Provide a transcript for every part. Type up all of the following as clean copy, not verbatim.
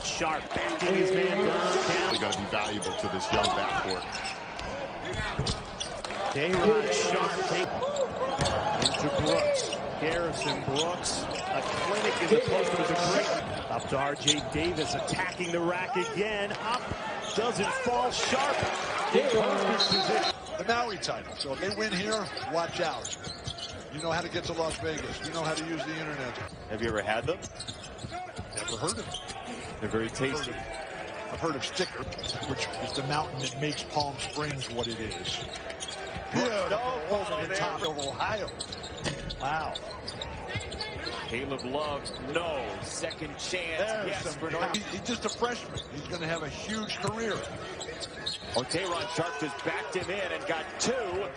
Sharpe backing his man down. They're going to be valuable to this young backcourt. Sharpe into Brooks. Garrison Brooks, a clinic as opposed to a great. Up to R.J. Davis, attacking the rack again. Up, doesn't fall. Sharpe in perfect position. The Maui title. So if they win here, watch out. You know how to get to Las Vegas. You know how to use the internet. Have you ever had them? Never heard of them. They're very tasty. I've heard of Sticker, which is the mountain that makes Palm Springs what it is. On top of Ohio. Wow. Caleb Love, no. Second chance. Yes, for He's just a freshman. He's going to have a huge career. Sharpe just backed him in and got two.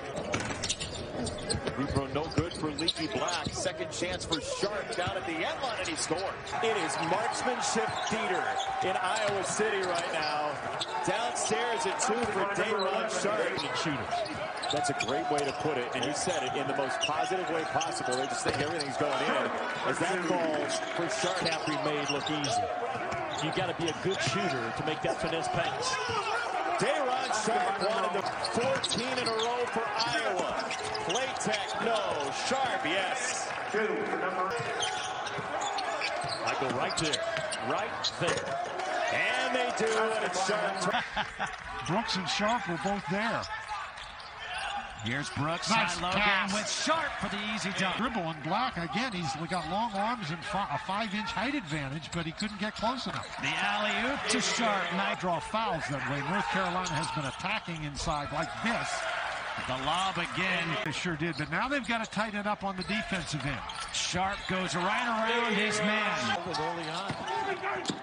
Free throw no good for Leaky Black. Second chance for Sharpe down at the end line, and he scores. It is marksmanship theater in Iowa City right now. Downstairs at two for Sharpe. Shooters. That's a great way to put it, and you said it in the most positive way possible. They just think everything's going in. As that falls for Sharpe, Can't be made look easy. You got to be a good shooter to make that finesse pass. Sharpe wanted the 14 in a row for Iowa. Playtech, no. Sharpe, yes. I go right there. And they do, and it's Sharpe. Brooks and Sharpe were both there. Here's Brooks, Nice high low pass. game with Sharpe for the easy dunk. Dribble and Black again. He's got long arms and a 5-inch height advantage, but he couldn't get close enough. The alley-oop to Sharpe. Draw fouls that way. North Carolina has been attacking inside like this. The lob again. They sure did, but now they've got to tighten it up on the defensive end. Sharpe goes right around his man. Early on.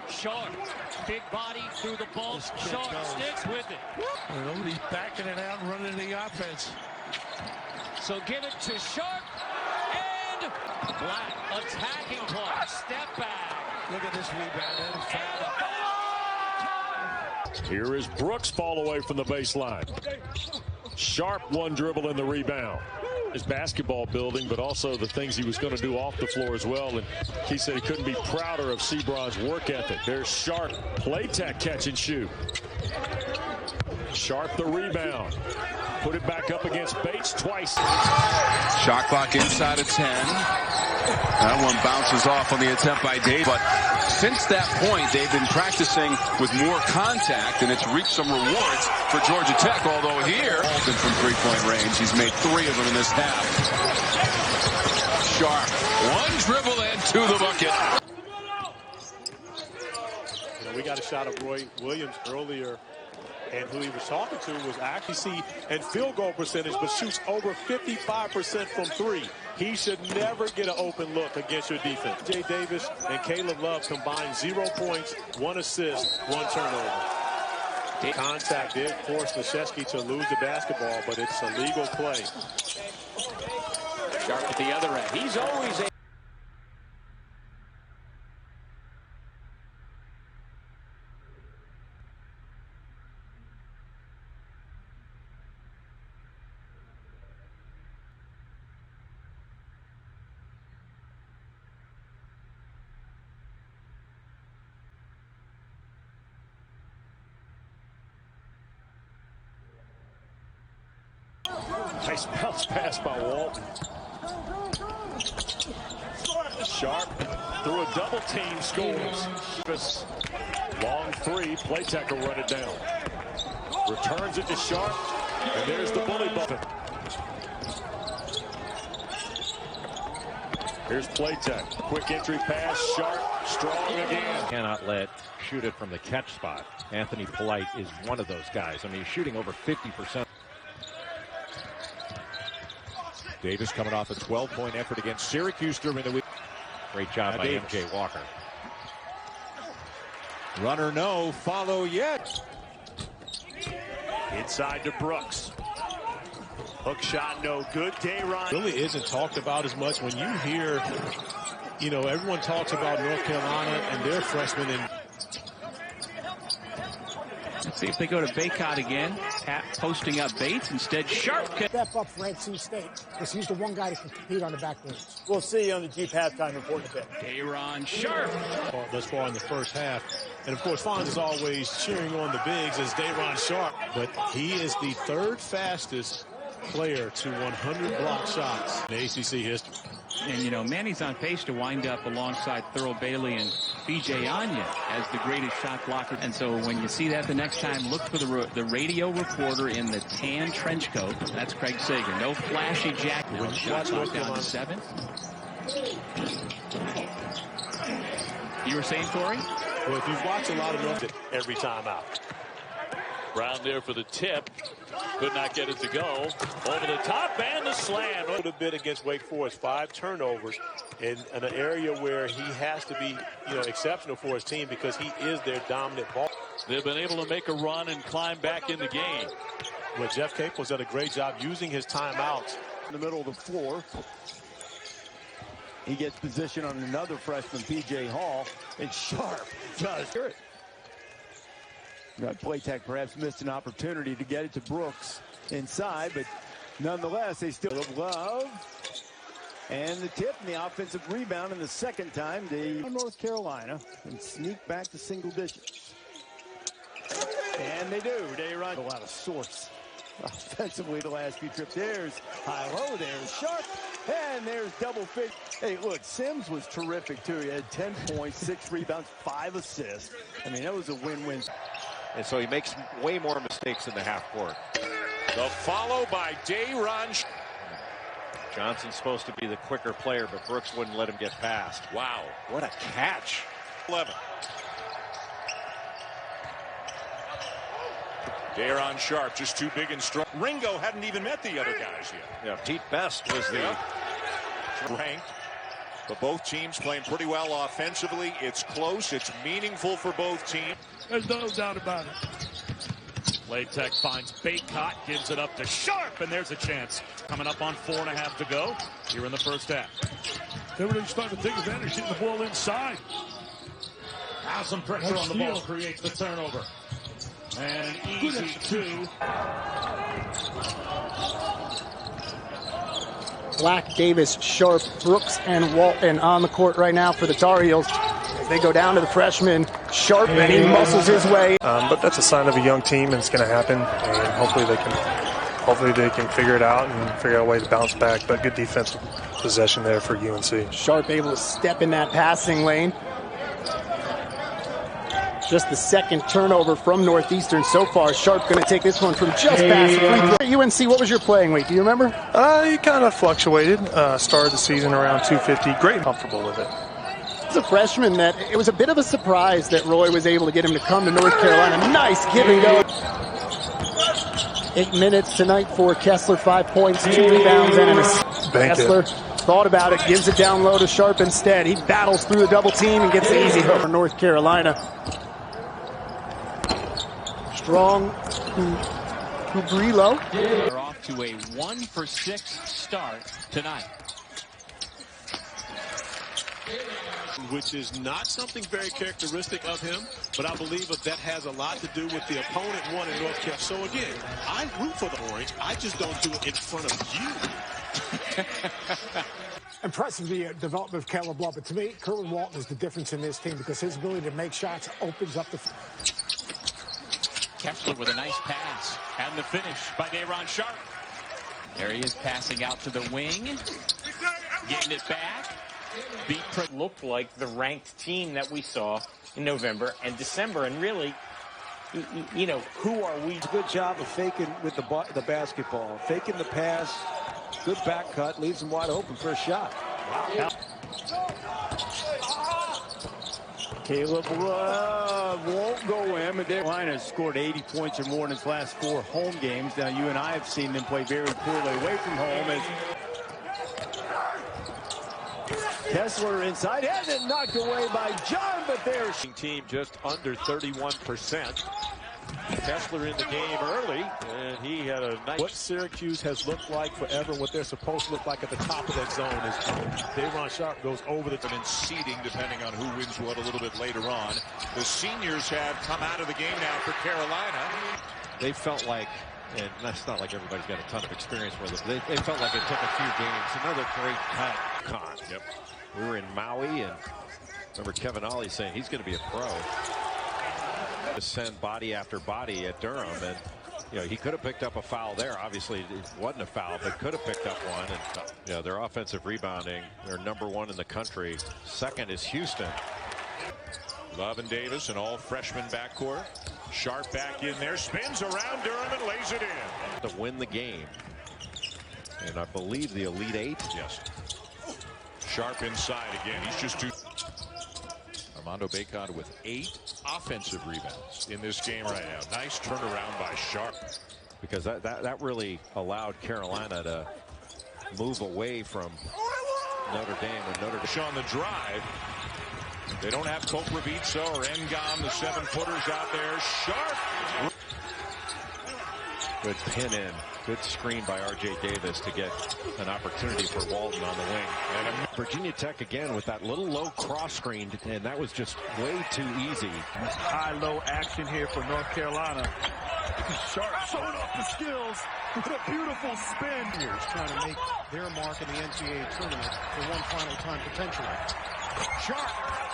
Sharpe, big body through the ball. Sharpe sticks with it. Nobody's backing it out and running the offense. So give it to Sharpe and Black attacking play. Step back. Look at this rebound and foul. Here is Brooks fall away from the baseline. Sharpe one dribble in the rebound. His basketball building, but also the things he was going to do off the floor as well. And he said he couldn't be prouder of Sebron's work ethic. There's Sharpe, Playtech catch and shoot. Sharpe the rebound. Put it back up against Bates twice. Shot clock inside of 10. That one bounces off on the attempt by Dave. But since that point, they've been practicing with more contact, and it's reaped some rewards for Georgia Tech. Although here, Alden from three-point range, he's made 3 of them in this half. Sharpe, one dribble and to the bucket. We got a shot of Roy Williams earlier, and who he was talking to was accuracy and field goal percentage, but shoots over 55% from 3. He should never get an open look against your defense. Jay Davis and Caleb Love combined 0 points, 1 assist, 1 turnover. Contact did force Krzyzewski to lose the basketball, but it's a legal play. Sharpe at the other end. He's always a Nice bounce pass by Walton. Sharpe through a double team scores. Long 3, Playtech will run it down. Returns it to Sharpe, and there's the bully button. Here's Playtech. Quick entry pass, Sharpe, strong again. Cannot let shoot it from the catch spot. Anthony Polite is one of those guys. I mean, he's shooting over 50%. Davis coming off a 12-point effort against Syracuse during the week. Great job by M.J. Walker. Runner no, follow yet. Inside to Brooks. Hook shot no good. Dayron really isn't talked about as much. When you hear, you know, everyone talks about North Carolina and their freshmen, and See if they go to Baycott again. Posting up Bates. Instead, Sharpe. Step up for NC State, because he's the one guy that can compete on the backboards. We'll see you on the Jeep halftime report in a bit. Day'Ron Sharpe. Thus far in the first half. And, of course, Fonz is always cheering on the bigs as Day'Ron Sharpe. But he is the third fastest player to 100 block shots in ACC history. And, you know, Manny's on pace to wind up alongside Thurl Bailey and B.J. Anya as the greatest shot blocker. And so when you see that the next time, look for the radio reporter in the tan trench coat. That's Craig Sager. No flashy jacket. One shot clock down to 7. You were saying, Corey? Well, if you've watched a lot of North every time out. Brown there for the tip. Could not get it to go. Over the top and the slam. A little bit against Wake Forest, 5 turnovers in an area where he has to be, exceptional for his team because he is their dominant ball. They've been able to make a run and climb back in the game. Well, Jeff Capel's done a great job using his timeouts. In the middle of the floor. He gets position on another freshman, P.J. Hall, and Sharpe does it. Playtech perhaps missed an opportunity to get it to Brooks inside, but nonetheless, they still have love. And the tip and the offensive rebound in the second time, they North Carolina and sneak back to single digits. And they do. They run a lot of sorts offensively the last few trips. There's high-low, there's Sharpe, and there's double figure. Hey, look, Sims was terrific, too. He had 10 points, 6 rebounds, 5 assists. I mean, that was a win-win. And so he makes way more mistakes in the half court. The follow by Day'Ron. Johnson's supposed to be the quicker player, but Brooks wouldn't let him get past. Wow, what a catch. 11. Day'Ron Sharpe just too big and strong. Ringo hadn't even met the other guys yet. Yeah, Pete Best was the ranked. But both teams playing pretty well offensively. It's close. It's meaningful for both teams. There's no doubt about it. Playtech finds Baycott, gives it up to Sharpe, and there's a chance. Coming up on 4.5 to go here in the first half. They were starting to take advantage, getting the ball inside. Now some pressure on the ball creates the turnover. And an easy 2. Black, Davis, Sharpe, Brooks, and Walton on the court right now for the Tar Heels. As they go down to the freshman, Sharpe, and he muscles his way. But that's a sign of a young team, and it's going to happen. And hopefully they can figure it out and figure out a way to bounce back. But good defensive possession there for UNC. Sharpe able to step in that passing lane. Just the second turnover from Northeastern so far. Sharpe going to take this one from just past the free throw. UNC, what was your playing weight? Do you remember? He kind of fluctuated. Started the season around 250. Great, comfortable with it. As a freshman, that it was a bit of a surprise that Roy was able to get him to come to North Carolina. Nice give and go. 8 minutes tonight for Kessler. 5 points, 2 rebounds, and an assist. Kessler thought about it, gives it down low to Sharpe instead. He battles through the double team and gets the easy hook for North Carolina. Strong Kubrilo. They're off to a 1-for-6 start tonight. Which is not something very characteristic of him, but I believe that has a lot to do with the opponent won in North Carolina. So again, I root for the Orange. I just don't do it in front of you. Impressive the development of Caleb Love, but to me, Kerwin Walton is the difference in this team because his ability to make shots opens up the... Kessler with a nice pass. And the finish by Day'Ron Sharpe. There he is passing out to the wing. Getting it back. Looked like the ranked team that we saw in November and December. And really, who are we? Good job of faking with the basketball. Faking the pass. Good back cut. Leaves him wide open for a shot. Wow. Caleb won't go in, but Carolina has scored 80 points or more in his last 4 home games. Now, you and I have seen them play very poorly away from home. As Kessler inside, has it knocked away by John, but there's team just under 31%. Kessler in the game early, and he had a nice... What Syracuse has looked like forever, what they're supposed to look like at the top of that zone is Day'Ron Sharpe goes over the... And seeding depending on who wins what a little bit later on. The seniors have come out of the game now for Carolina. They felt like, and that's not like everybody's got a ton of experience with it, they felt like it took a few games. Another great cut. Con. Yep. We were in Maui, and remember Kevin Ollie saying he's going to be a pro. To send body after body at Durham, and you know he could have picked up a foul there. Obviously, it wasn't a foul, but could have picked up one. And you know, their offensive rebounding, they're #1 in the country. Second is Houston. Love and Davis, an all-freshman backcourt. Sharpe back in there, spins around Durham and lays it in. To win the game. And I believe the Elite Eight. Yes. Sharpe inside again. He's just too... Armando Bacot with 8 offensive rebounds in this game right now. Nice turnaround by Sharpe. Because that really allowed Carolina to move away from Notre Dame. And Notre Dame on the drive. They don't have Kokravitsa or Ngam, the 7-footers out there. Sharpe. Good pin in. Good screen by R.J. Davis to get an opportunity for Walton on the wing. And Virginia Tech again with that little low cross screen, and that was just way too easy. High-low action here for North Carolina. Sharpe showing off the skills with a beautiful spin. Here, trying to make their mark in the NCAA tournament for one final time potentially. Sharpe.